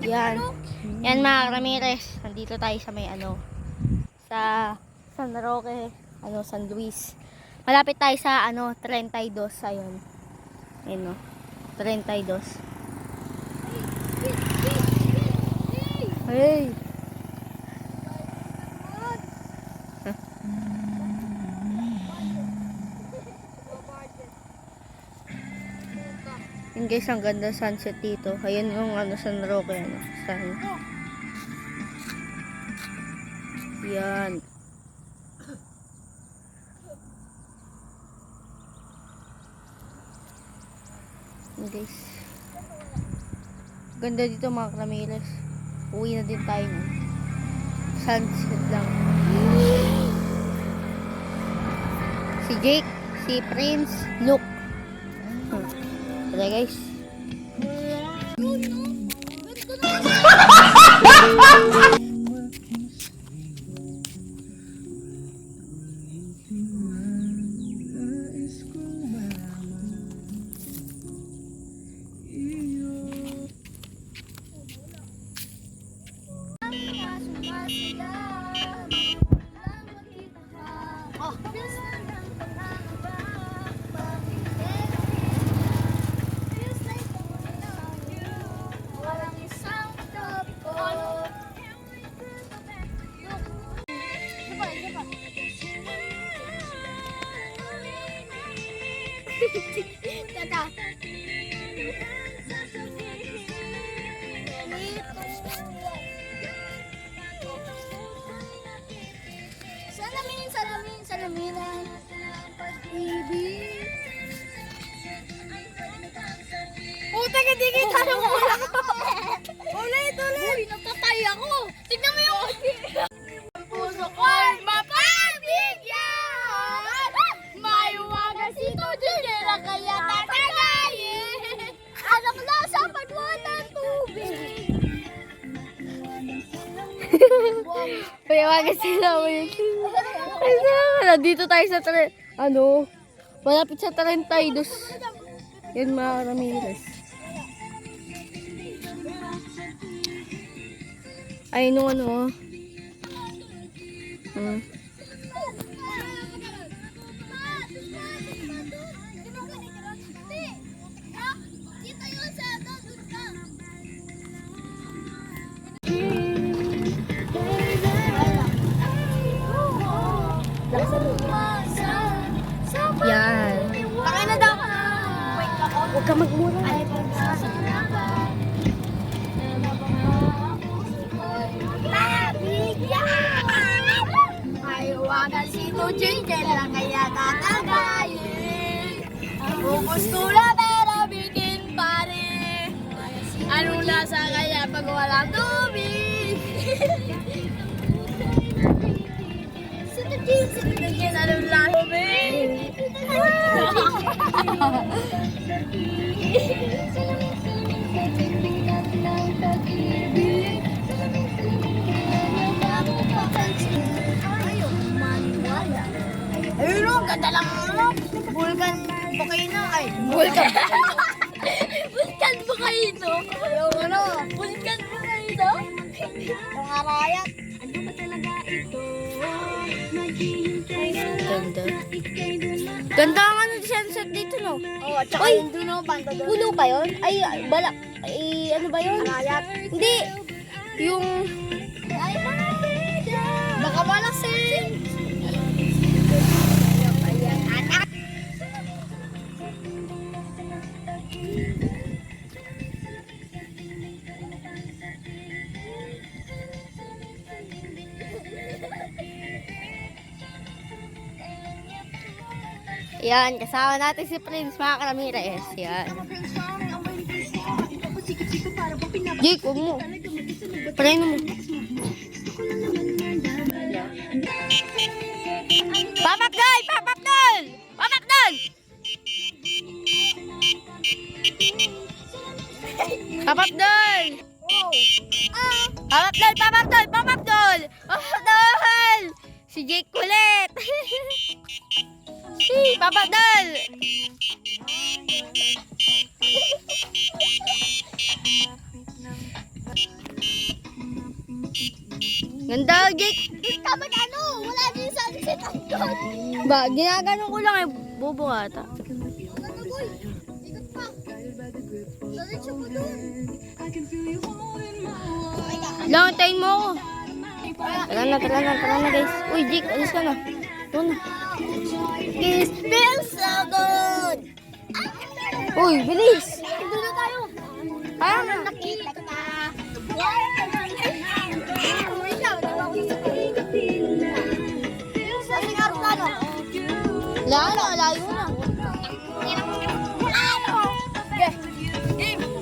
Yan. Yan mga Ramirez. Nandito tayo sa may sa San Roque, San Luis. Malapit tayo sa 32. Ayun. Ayun, 32. Hey. Yun guys, ang ganda sunset dito. Ayun yung San Roque, San. Yan. Yan guys. Ganda dito mga Ramirez. Uwi na din tayo nun. Sunset lang. Si Jake, si Prince, Luke. Tara guys. Tata. Salaminan. Pag-ibig. Puta ka, di kita nung ulang ko. Ulit. Uy, natatay ako. Tignan mo yung puso ko'y mapabigyan. May wagas ito dyan na kaya tatagayin. Anak na sa pagwan ng tubig. May wagas sila mo yun. Nandito tayo sa malapit sa 32. Yan mga Ramirez. Ay, yan. Pakay na daw. Huwag ka magmura. Ay, wagan si Tujin, kailan kaya tatagayin. Bukos tula pero bikin pare. Anong lasa kaya pag walang tubig? Si Tujin, anong lasa tubig? Ayun o, ganda lang Vulcan Volcano. Ay, Vulcan. Vulcan Volcano. Yung Vulcan Volcano. Yung arayat. Ano ba talaga ito? Ganda. Ganda ang sunset dito, no? Oo, at saka yun doon, no? Puno pa yun? Ay, balak. Ay, ano ba yun? Arayat. Hindi. Yung... Baka malasin. Yan, kasama natin si Prince, mga Ramirez. Yan. Jake, huwag mo. Palayin mo. Papakdol! Papakdol! Papakdol! Papakdol! Papakdol! Papakdol! Papakdol! Papakdol! Si Jake kulit! Papakdol! Ganda, Jake. Dapat ano, wala din sunset ang doon. Ba, ginaganon ko lang eh. Bobo ata. Ano boy? Ikot pa. Diretso mo doon. Lang, tayin mo ako. Tara na guys. Uy, Jake, alis ka na. Doon na. It feels so good. Uy, bilis. Doon na tayo. Parang na. Nakita ka. Sasing Artano. Layo na.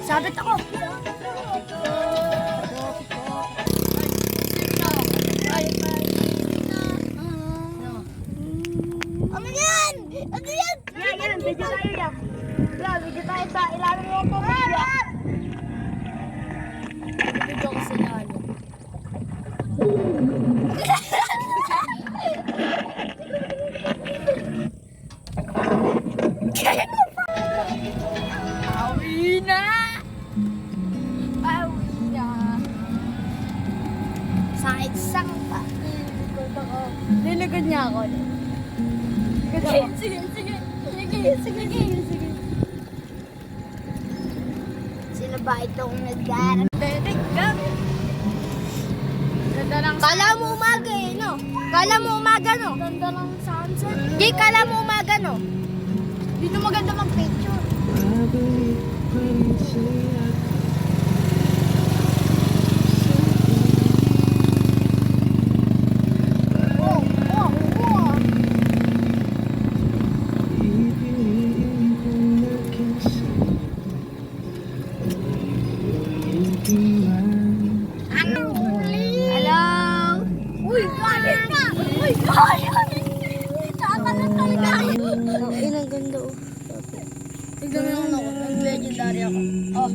Sabit ako. Ano yan? Ano yan? Yan, video tayo yan. Video tayo sa ilalim mo po. Video ko sa ilalim. Bawi na! Bawi na! Sang pa. Nilagod niya ako. Sige. Sino ba itong nagdarang? Ganda lang. Kala mo umaga eh, no? Kala mo umaga, no? Ganda lang sunset. Jake, kala mo umaga, no? Dito maganda mag-picture. Hello? Uy, galit ka! Uy, galit! Tsaka na talaga. Ang ganda oh. Tignan mo yung ako. Nag-legendary ako. Oh.